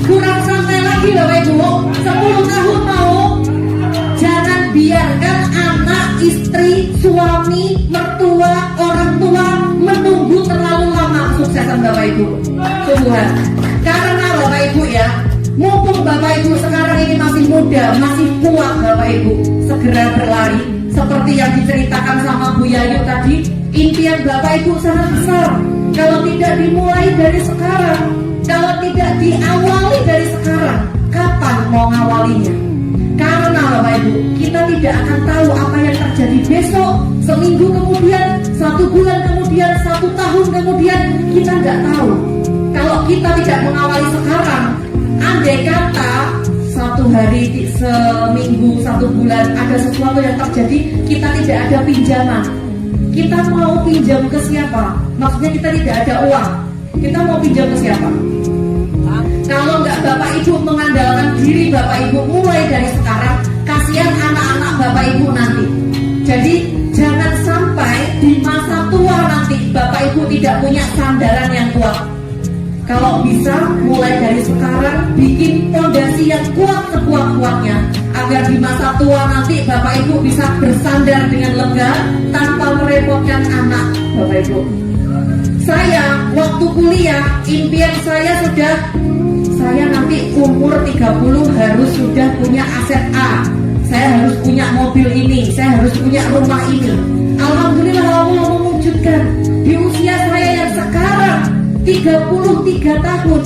Kurang santai lagi Bapak Ibu, 10 tahun mau. Jangan biarkan anak, istri, suami, mertua, orang tua menunggu terlalu lama kesuksesan Bapak Ibu. Tuhan, karena Bapak Ibu ya, mumpung Bapak Ibu sekarang ini masih muda, masih kuat Bapak Ibu, segera berlari. Seperti yang diceritakan sama Bu Yayu tadi, impian Bapak Ibu sangat besar. Kalau tidak dimulai dari sekarang, kalau tidak diawali dari sekarang, kapan mau ngawalinya? Karena Bapak Ibu, kita tidak akan tahu apa yang terjadi besok, seminggu kemudian, 1 bulan kemudian, 1 tahun kemudian, kita nggak tahu. Kalau kita tidak mengawali sekarang, andai kata 1 hari, seminggu, 1 bulan ada sesuatu yang terjadi, kita tidak ada pinjaman. Kita mau pinjam ke siapa? Maksudnya kita tidak ada uang. Kita mau pinjam ke siapa? Kalau nggak Bapak Ibu mengandalkan diri Bapak Ibu mulai dari sekarang, kasihan anak-anak Bapak Ibu nanti. Jadi jangan sampai di masa tua nanti Bapak Ibu tidak punya sandaran yang kuat. Kalau bisa mulai dari sekarang bikin fondasi yang kuat sekuat-kuatnya, agar di masa tua nanti Bapak Ibu bisa bersandar dengan lega tanpa merepotkan anak Bapak Ibu. Saya waktu kuliah, impian saya nanti umur 30 harus sudah punya aset A. Saya harus punya mobil ini, saya harus punya rumah ini. Alhamdulillah Allah mewujudkan. Di usia saya yang sekarang 33 tahun,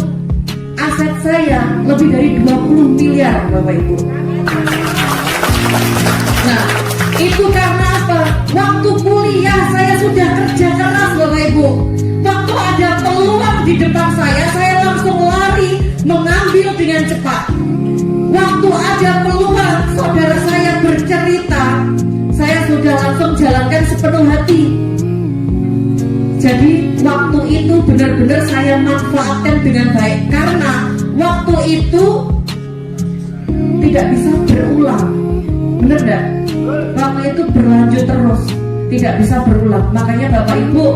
aset saya lebih dari 20 miliar Bapak Ibu. Nah, itu karena apa? Waktu kuliah saya sudah kerja keras Bapak Ibu. Waktu ada peluang di depan saya langsung lari mengambil dengan cepat. Waktu ada peluang saudara saya bercerita, saya sudah langsung jalankan sepenuh hati. Jadi waktu itu benar-benar saya manfaatkan dengan baik, karena waktu itu tidak bisa berulang. Benar enggak? Waktu itu berlanjut terus, tidak bisa berulang. Makanya Bapak Ibu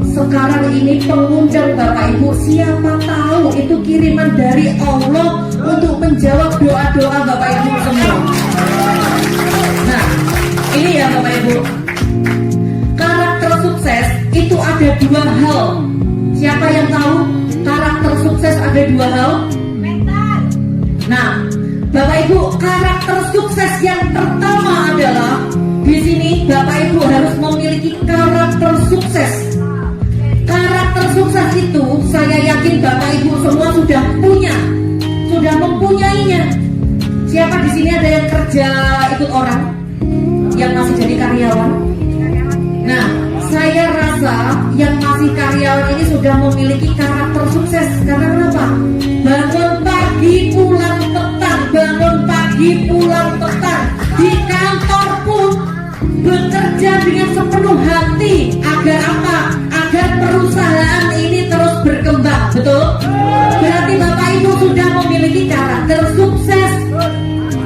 sekarang ini pengundang Bapak Ibu, siapa tahu itu kiriman dari Allah untuk menjawab doa-doa Bapak Ibu semua. Nah, ini ya Bapak Ibu, karakter sukses itu ada dua hal. Siapa yang tahu karakter sukses ada dua hal? Mental. Nah, Bapak Ibu, karakter sukses yang pertama adalah di sini Bapak Ibu harus memiliki karakter sukses. Karakter sukses itu saya yakin Bapak Ibu semua sudah mempunyainya. Siapa di sini ada yang kerja ikut orang, yang masih jadi karyawan? Nah, saya rasa yang masih karyawan ini sudah memiliki karakter sukses. Karena kenapa? Bangun pagi pulang petang, bangun pagi pulang petang. Di kantor pun bekerja dengan sepenuh hati. Agar apa? Agar perusahaan ini terus berkembang. Betul? Berarti Bapak Ibu sudah memiliki karakter sukses.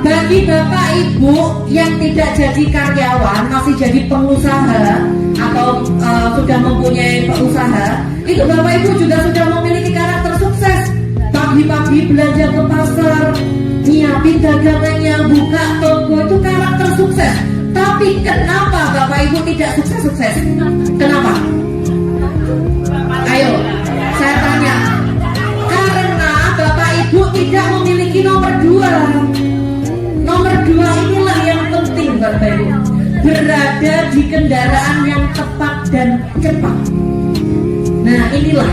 Bagi Bapak Ibu yang tidak jadi karyawan, masih jadi pengusaha atau sudah mempunyai usaha, itu Bapak Ibu juga sudah memiliki karakter sukses. Pagi-pagi belanja ke pasar, nyiapin dagangannya, buka toko, itu karakter sukses. Tapi kenapa Bapak Ibu tidak sukses-sukses? Kenapa? Ayo, saya tanya. Karena Bapak Ibu tidak memiliki nomor 2. Nomor 2 inilah yang penting Bapak Ibu. Berada di kendaraan yang tepat dan cepat. Nah, inilah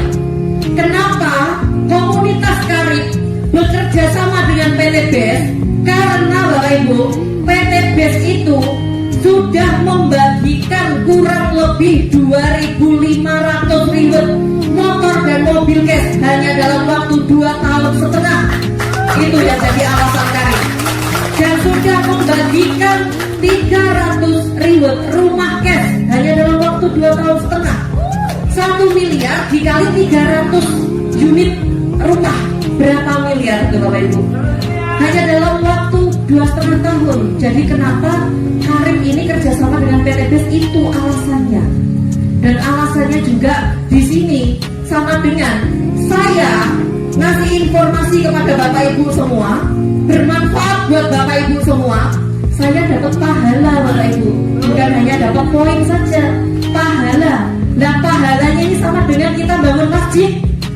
kenapa komunitas Karib bekerja sama dengan PT BES. Karena Bapak Ibu, PT BES itu sudah membagikan kurang lebih 2.500 ribu motor dan mobil cash hanya dalam waktu 2,5 tahun. Itu yang jadi alasan Karib. Dan sudah membagikan 300 ribu rumah cash hanya dalam waktu 2,5 tahun. 1 miliar dikali 300 unit rumah, berapa miliar itu Bapak Ibu? Hanya dalam waktu 2,5 tahun. Jadi kenapa Karib ini kerjasama dengan PT BES, itu alasannya. Dan alasannya juga di sini sama dengan saya ngasih informasi kepada Bapak Ibu semua, bermanfaat buat Bapak Ibu semua. Saya dapat pahala Bapak Ibu, bukan hanya dapat poin saja, pahala. Nah, pahalanya ini sama dengan kita bangun masjid.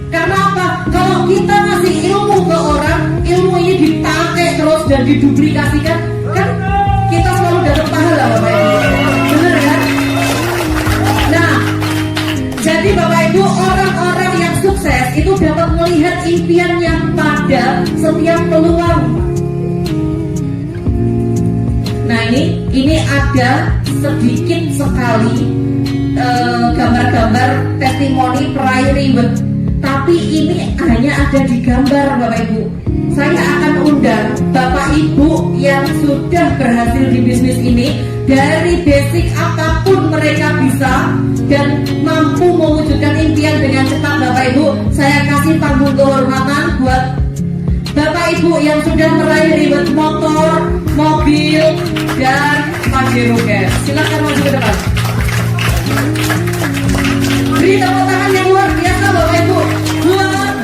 Karena apa? Kalau kita ngasih ilmu ke orang, ilmu ini dipakai terus dan diduplikasikan, kan kita selalu dapat pahala Bapak Ibu. Benar kan? Nah, jadi Bapak Ibu, orang-orang yang sukses itu dapat melihat impiannya pada setiap peluang. Nah, ini ada sedikit sekali gambar-gambar testimoni peraih reward. Tapi ini hanya ada di gambar Bapak Ibu. Saya akan undang Bapak Ibu yang sudah berhasil di bisnis ini, dari basic apapun mereka bisa dan mampu mewujudkan impian dengan cepat Bapak Ibu. Saya kasih panggung kehormatan buat ibu yang sudah meraih reward motor, mobil, dan Pajero Cash. Silakan maju ke depan. Beri tepuk tangan yang luar biasa Bapak Ibu buat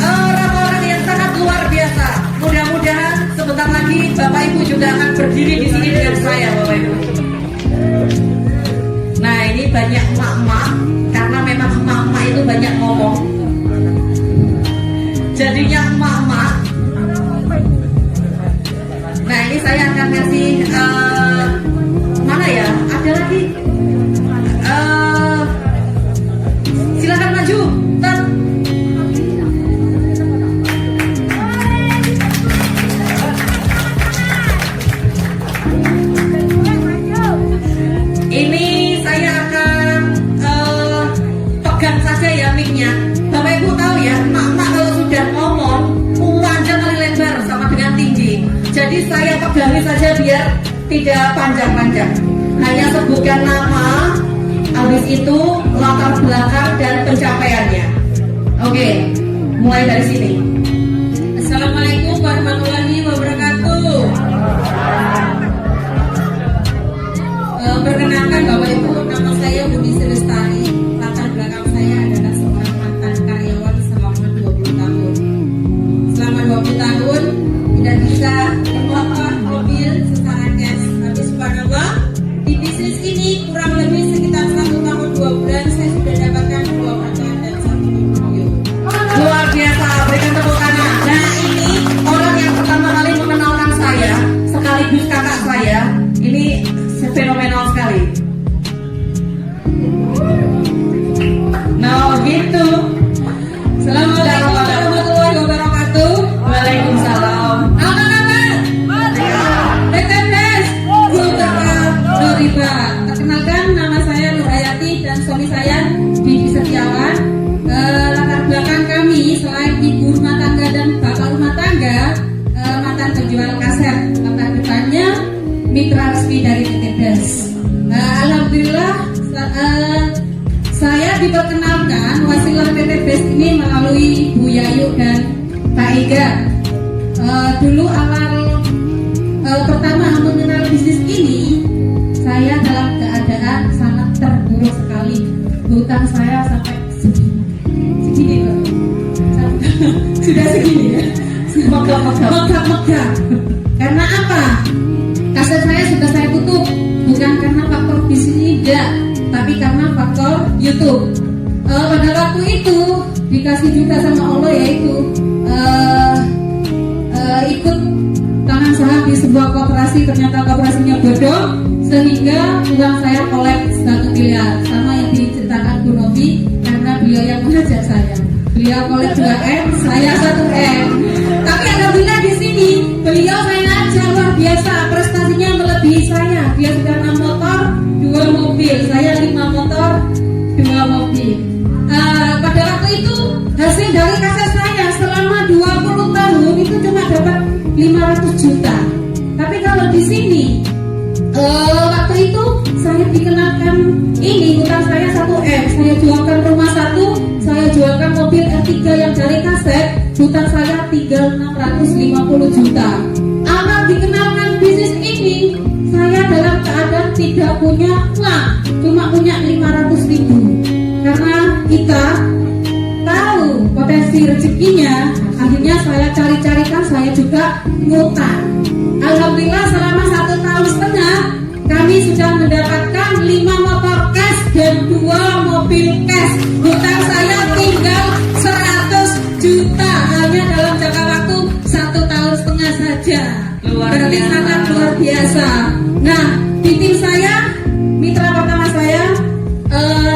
orang-orang yang sangat luar biasa. Mudah-mudahan sebentar lagi Bapak Ibu juga akan berdiri di sini dengan saya Bapak Ibu. Nah ini banyak emak-emak, karena memang emak-emak itu banyak ngomong. Jadinya emak-emak. Nah ini saya akan kasih mana ya? Ada lagi. Silakan maju. Tan. Ini saya akan pegang saja ya mic-nya. Bapak Ibu tahu ya, emak-emak kalau sudah ngomong panjang kali lebar sama dengan tinggi. Jadi saya pegangi saja biar tidak panjang-panjang. Hanya sebutkan nama, habis itu latar belakang dan pencapaiannya. Oke, mulai dari sini. Assalamualaikum warahmatullahi wabarakatuh. Perkenalkan Bapak Ibu, nama saya Budi Selestari. Latar belakang saya adalah seorang mantan karyawan selama 20 tahun. Selama 20 tahun tidak bisa memotor mobil secara cash. Tapi subhanallah, di bisnis ini kurang lebih sekitar 1 tahun 2 bulan saya sudah dapatkan 2 motor dan 1 mobil. Luar biasa, berikan tepuk tangan. Nah ini orang yang pertama kali mengenalkan saya, sekaligus kakak saya. Ini fenomenal sekali. Nah gitu. Assalamualaikum warahmatullahi wabarakatuh. Waalaikumsalam. Aman-aman. BTS Nuriba. Perkenalkan nama saya Nurhayati dan suami saya Bibi Setiawan. Latar belakang kami selain ibu rumah tangga dan bapak rumah tangga, mantan penjual kaset. Latar depannya mitra resmi dari BTS. Alhamdulillah saya diperkenalkan wasilah BTS ini melalui Bu Yayu dan Pak Iga. Dulu awal pertama mengenal bisnis ini, saya dalam keadaan sangat terpuruk sekali. Hutang saya sampai segini loh. Sudah segini ya. Megah. Karena apa? Kaset saya sudah saya tutup, bukan karena faktor bisnis ini tidak, tapi karena faktor YouTube. Pada waktu itu dikasih juga sama Allah, yaitu ikut tangan saham di sebuah koperasi. Ternyata koperasinya bodoh, sehingga uang saya kolek 1 miliar, sama yang diceritakan Bu Novi, karena beliau yang mengajak saya. Beliau kolek 2M, saya 1M. Tapi alhamdulillah di sini beliau saya ajar luar biasa, prestasinya melebihi saya. Dia sudah 6 motor, 2 mobil, saya 5 motor, 2 mobil. Pada waktu itu hasil dari kaset saya selama 20 tahun itu cuma dapat 500 juta. Tapi kalau di sini waktu itu saya dikenalkan ini hutang saya 1M, saya jualkan rumah 1, saya jualkan mobil R3 yang dari kaset, hutang saya tinggal 650 juta. Awal dikenalkan bisnis ini, saya dalam keadaan tidak punya uang, cuma punya 500 ribu. Karena kita tahu potensi rezekinya, akhirnya saya cari-carikan, saya juga ngutang. Alhamdulillah selama 1,5 tahun kami sudah mendapatkan 5 motor cash dan 2 mobil cash. Hutang saya tinggal 100 juta hanya dalam jangka waktu 1,5 tahun saja. Berarti sangat luar biasa. Nah, di tim saya, mitra pertama saya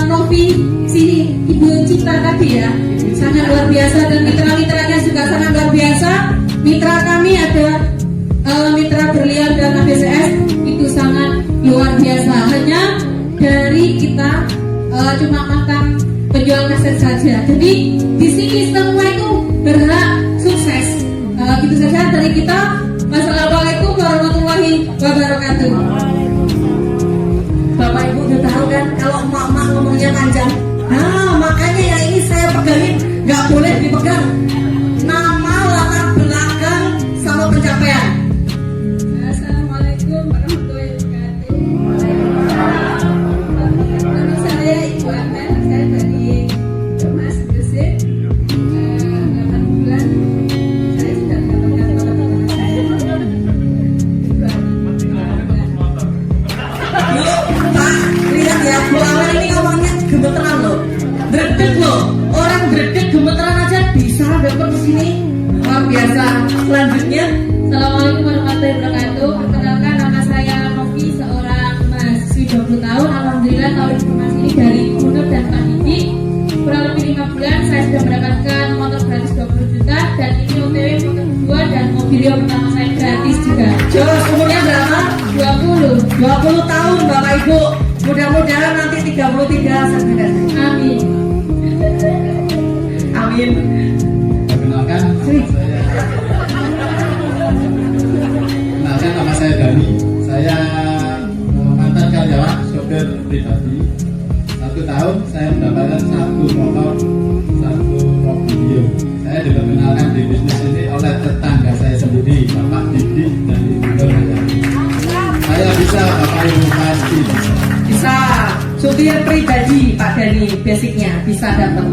Novi, sini Ibu Cinta tadi ya, sangat luar biasa, dan mitra-mitranya juga sangat luar biasa. Mitra kami ada mitra berlian dan ABCS, itu sangat luar biasa. Hanya dari kita cuma mantan penjual kaset saja. Jadi di sini semua itu berhak sukses. Gitu saja dari kita. Wassalamualaikum warahmatullahi wabarakatuh. Bapak Ibu udah tahu kan kalau emak-emak ngomongnya panjang. Nah makanya yang ini saya pegangin, nggak boleh dipegang. Nama, latar belakang, sini. Luar biasa. Selanjutnya, Assalamualaikum warahmatullahi wabarakatuh. Perkenalkan, nama saya Novi, seorang mahasiswi 20 tahun. Alhamdulillah tahu informasi ini dari Gubernur dan Pak Didi. Kurang lebih 5 bulan saya sudah mendapatkan motor gratis 20 juta dan ini OTW motor kedua dan mobilio pertama saya gratis juga. Jos, umurnya berapa? 20 tahun Bapak Ibu. Mudah-mudahan nanti 33 sertifikat. Amin. Amin. Perkenalkan nama saya Dani. Saya mantan karyawan sopir pribadi. 1 tahun saya mendapatkan 1 motor, 1 mobil. Saya diperkenalkan di bisnis ini oleh tetangga saya sendiri, Bapak Didi dari Indonesia. Saya bisa, Bapak Ibu pasti Bisa. Supir pribadi Pak Dani, basicnya bisa dapat.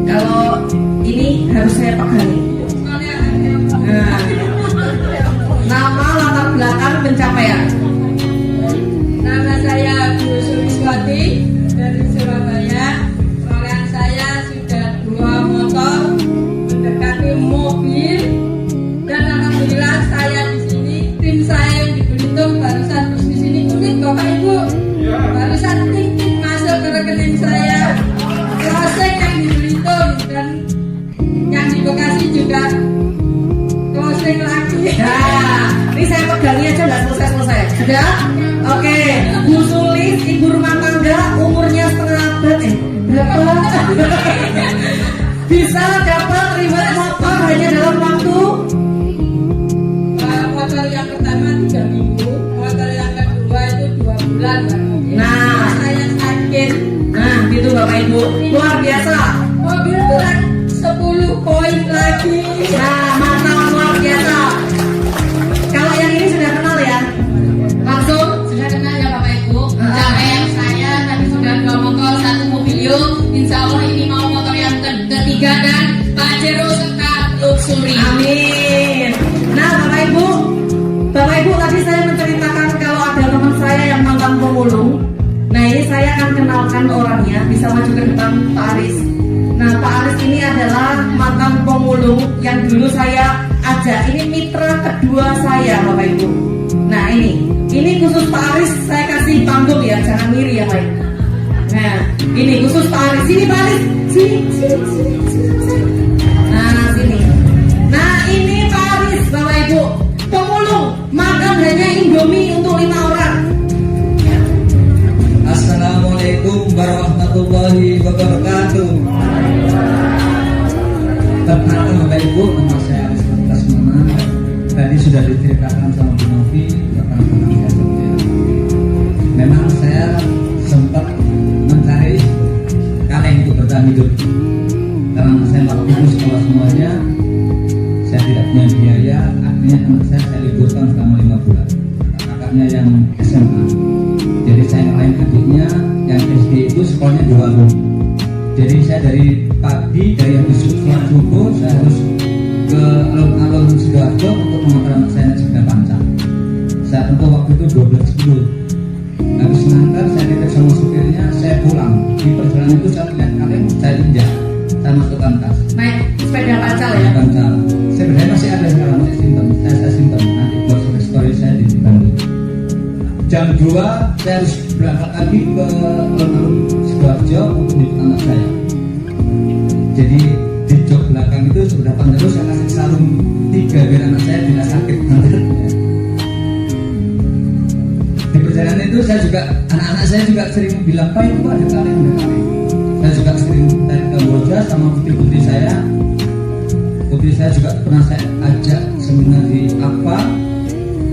Kalau ini harus saya pegangi. Nah, nama, latar belakang, pencapaian. Nama saya Bu Suliswati dari Surabaya. Perolehan saya sudah 2 motor, mendekati mobil, dan alhamdulillah saya di sini. Tim saya yang di Belitung barusan bisnis ini unik Bapak Ibu. Barusan tik-tik masuk ke rekening saya. Closing yang di Belitung dan yang di Bekasi juga closing lagi. Nah, ini saya pegangi aja nggak selesai. Sudah? Oke. Bu Sulis, ibu rumah tangga, umurnya setengah abad. Berapa? Bisa dapat reward motor hanya dalam waktu. Motor yang pertama 3 minggu, motor yang kedua itu 2 bulan. Nah. Saya sakit. Nah, gitu Bapak Ibu. Luar biasa. Mobil berat 10 poin lagi. Nah, mantap, luar biasa. Kalau yang ini sudah kenal ya? Langsung? Sudah kenal ya Bapak Ibu. Capaian saya tadi sudah 2 motor, 1 mobilio. Insya Allah ini mau motor yang ketiga dan Pajero serta Luxury. Amin. Nah, Bapak Ibu tadi saya menceritakan kalau ada teman saya yang mantan pemulung. Nah, ini saya akan kenalkan orangnya. Bisa maju ke depan Pak Aris. Nah, Pak Aris ini adalah mantan pemulung yang dulu saya ajak. Ini mitra kedua saya, Bapak Ibu. Nah, ini khusus Pak Aris. Saya kasih panggung ya, jangan ngiri ya, Pak Ibu. Nah, ini khusus Pak Aris. Sini Pak Aris. Sini. Nah, sini. Nah, ini Pak Aris, Bapak Ibu. Pemulung, makan hanya Indomie untuk 5 orang. Assalamualaikum warahmatullahi wabarakatuh. Perkenalkan Bapak Ibu, nama saya Aris Prasmana. Tadi sudah diceritakan sama Bu Novi tentang saya sopir. Memang saya sempat mencari kaleng untuk bertahan hidup. Karena saya waktu itu sekolah semuanya, saya tidak punya biaya. Akhirnya anak saya liburkan selama 5 bulan. Kakaknya yang SMA. Jadi saya ngelain adiknya yang SD itu sekolahnya di Walung. Jadi saya dari pagi dari habis sholat subuh saya harus ke alun-alun Sidoarjo untuk mengantar anak saya naik sepeda panjang. Saya tempuh waktu itu 12 habis ngantar saya titip sama supirnya, saya pulang. Di perjalanan itu saya lihat kaleng, saya injak, saya masukkan tas. Naik sepeda pancal ya? Pancal. Sebenarnya masih ada sekarang, masih simpen. Saya simpen nanti buat story saya di Bandung. Jam 2 saya harus berangkat lagi ke alun-alun Sidoarjo untuk menjemput anak saya. Jadi di jok belakang itu sudah terus saya kasih sarung 3 biar anak saya tidak sakit. Di perjalanan itu saya juga anak-anak saya juga sering bilang, Pak itu ada kaleng. Saya juga sering dari Kamboja sama putri-putri saya. Putri saya juga pernah saya ajak seminar di apa.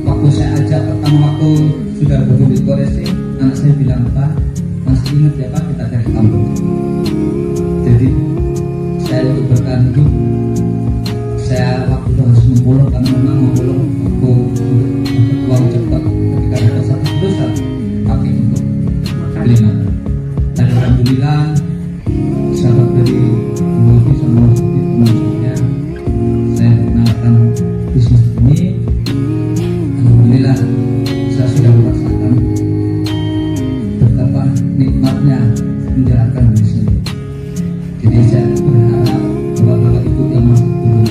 Waktu saya ajak pertama waktu sudah baru di Koresi, anak saya bilang, Pak masih ingat ya Pak kita dari kampung. Jadi saya untuk bertahan hidup, saya waktu itu harus memulung karena memang memulung waktu untuk dapat uang cepat. Ketika ada satu dosa pakai untuk beli makan. Dan alhamdulillah sahabat dari Novi sama teman-temannya saya kenalkan bisnis ini. Alhamdulillah saya sudah merasakan betapa nikmatnya menjalankan bisnis ini. Jadi saya berharap bapak-bapak ibu yang masih belum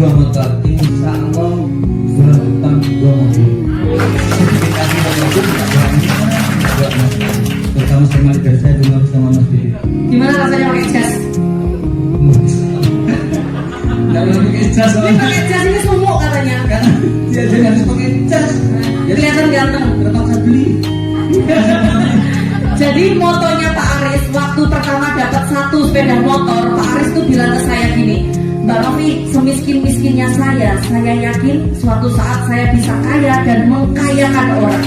2 motor, insya Allah bulan depan 2 mobil. Sertifikasi mobil itu tidak berani, buat Mas, terutama sama lidah saya dulu sama Mas Didi. Gimana rasanya pakai jas? Tidak boleh pakai jas, Ini pakai jas ini sumuk katanya. karena dia harus pakai jas. Kelihatan ganteng. Terpaksa beli. Jadi motonya Pak Aris waktu pertama dapat 1 sepeda motor, Pak Aris tuh bilang ke saya gini, Mbak Novi, semiskin-miskinnya saya yakin suatu saat saya bisa kaya dan mengkayakan orang.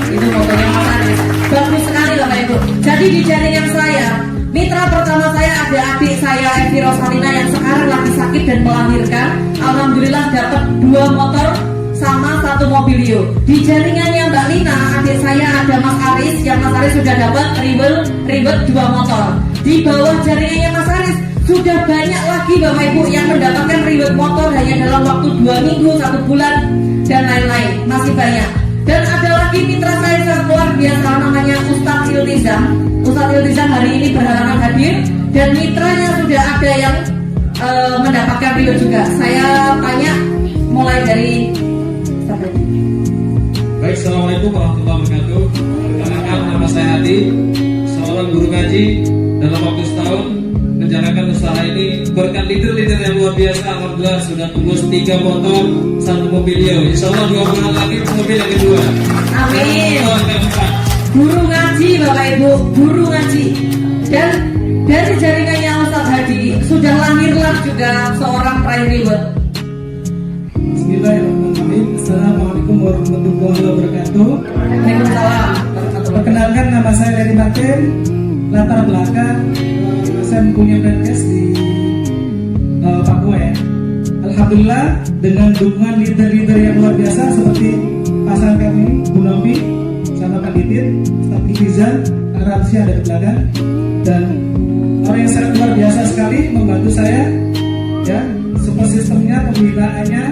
Itu motonya Pak Aris. Bagus sekali Bapak Ibu. Jadi di jaringan saya, mitra pertama saya ada adik saya Evi Rosalina yang sekarang lagi sakit dan melahirkan. Alhamdulillah dapat 2 motor sama 1 mobilio. Di jaringannya Mbak Lina, adik saya ada Mas Aris, yang Mas Aris sudah dapat ribet 2 motor. Di bawah jaringannya Mas Aris sudah banyak lagi Bapak Ibu yang mendapatkan ribet motor hanya dalam waktu 2 minggu, 1 bulan dan lain-lain. Masih banyak. Dan ada lagi mitra saya yang luar biasa namanya Ustadz Iltizam. Ustadz Iltizam hari ini berhalangan hadir dan mitranya sudah ada yang mendapatkan ribet juga. Saya tanya mulai dari Baik, Assalamualaikum warahmatullahi wabarakatuh. Perkenalkan, nama saya Hadi, seorang guru ngaji. Dalam waktu setahun menjalankan usaha ini berkat leader-leader yang luar biasa. Alhamdulillah sudah tembus 3 motor, 1 mobilio. Insya Allah 2 bulan lagi mobil yang kedua. Amin. Motor keempat. Guru ngaji Bapak Ibu, guru ngaji. Dan dari jaringannya Ustadz Hadi sudah lahirlah juga seorang peraih ribet. Bismillahirrahmanirrahim. Assalamualaikum warahmatullahi wabarakatuh. Waalaikumsalam. Perkenalkan, nama saya Leri Martin. Latar belakang saya mempunyai podcast di Papua ya. Alhamdulillah dengan dukungan leader-leader yang luar biasa seperti pasangan kami, Bu Novi sama Pak Didit, Ustadz Iltizam, Ramsi ada di belakang, dan orang yang sangat luar biasa sekali membantu saya ya, support sistemnya, pembinaannya.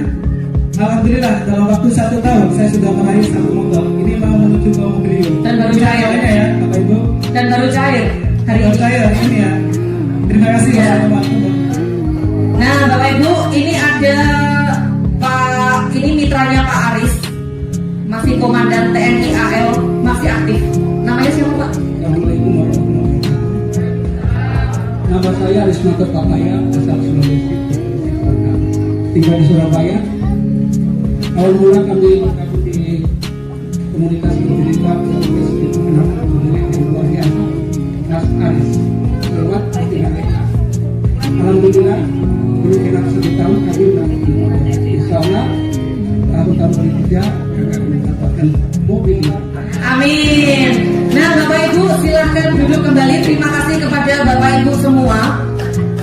Alhamdulillah dalam waktu 1 tahun saya sudah meraih 1 motor. Ini mau menuju ke mobil. Dan baru cair ya Bapak Ibu. Dan baru cair hari Baru ini. cair hari ini ya. Terima kasih Ya. ya teman-teman. Nah Bapak Ibu, ini ada ini mitranya Pak Aris, masih komandan TNI AL, masih aktif. Namanya siapa Pak? Assalamualaikum warahmatullahi wabarakatuh. Nama saya Arismato Papaya, asal Sulawesi. Tinggal di Surabaya. Awal mula kami bergabung di komunitas pendidikan itu kenapa yang luar biasa, Mas Aris lewat Tinggaleka. Alhamdulillah belum genap 1 tahun kami mendapatkan, insya Allah tahun-tahun berikutnya akan mendapatkan mobil. Amin. Nah Bapak Ibu silahkan duduk kembali. Terima kasih kepada Bapak Ibu semua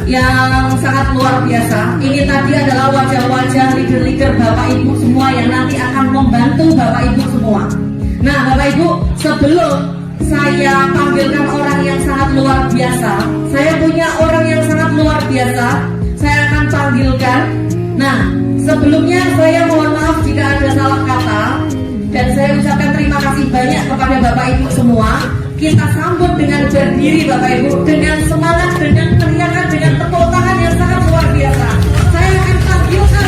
yang sangat luar biasa. Ini tadi adalah wajah-wajah leader-leader Bapak Ibu semua yang nanti akan membantu Bapak Ibu semua. Nah Bapak Ibu, sebelum saya panggilkan orang yang sangat luar biasa, saya punya orang yang sangat luar biasa. Saya akan panggilkan. Nah sebelumnya saya mohon maaf jika ada salah kata, dan saya ucapkan terima kasih banyak kepada Bapak Ibu semua. Kita sambut dengan berdiri Bapak Ibu, dengan semangat, dengan teriakan, dengan tepuk tangan yang sangat luar biasa. Saya akan panggilkan